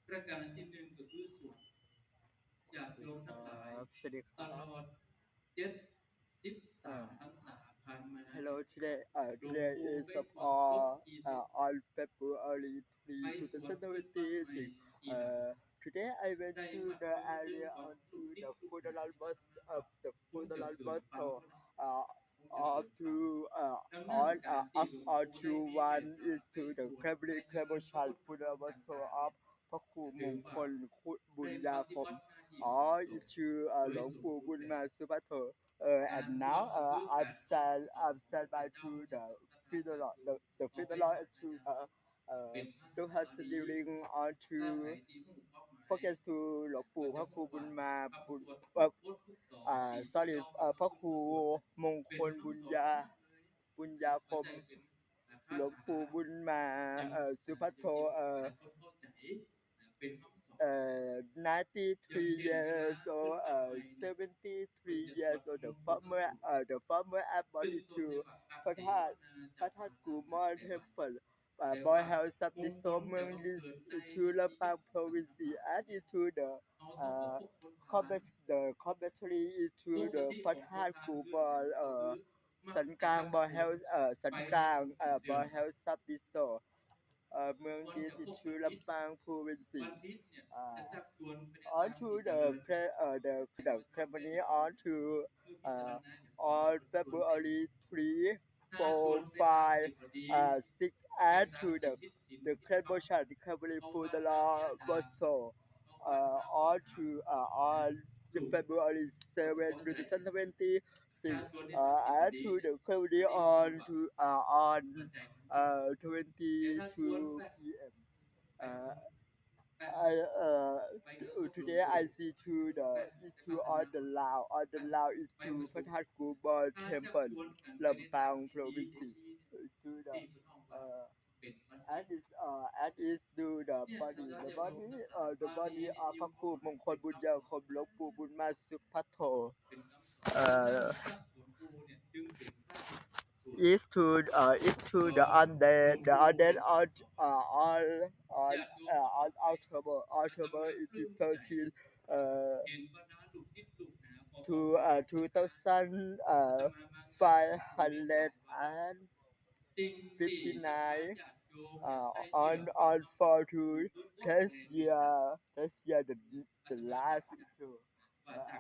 ประการที่1ก็คือสวดญาติโยมทั้งหลายตลอด73พรรษาผ่านมา Hello, today is on February 3, 2026. Today I went to the area onto the funeral bus of the funeral bus up to all to one is to the Cleveland funeral bus of พระครูมงคลบุญญาคม all to หลวงปู่บุญมาสุภัทโธand now I'm sad by to the funeral the funeral to to has during on to focus to หลวงปู่พระครูบุญมาบุญsorry พระครูมงคลบุญญาคมหลวงปู่บุญมาสุภัทโธ93 years old 73 years old the former abbot to พระธาตุกูมอน temple boy house subdistrict เมืองดิสto Lampang province added to the commentary to the พระธาตุกูมอนสันกลาง boy house สันกลาง boy house subdistrictเมืองดิสto Lampang province on to the ceremony on to on February 3 4 5 6 and to the celebration Cavalry funeral also on to on February 7 2020 and to the Cavalry on to on 22 p.m. Today I see to on the Lao is to พระธาตุกูมอน temple Lampang province to the and is do the body of พระครูมงคลบุญญาคมหลวงปู่บุญมาสุภัทโธis to the on October 13 to 2559 on for to test year the last to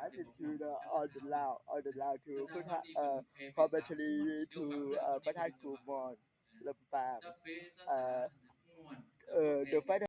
added to the on the Lao to commentary to พระธาตุกูมอนลำปางthe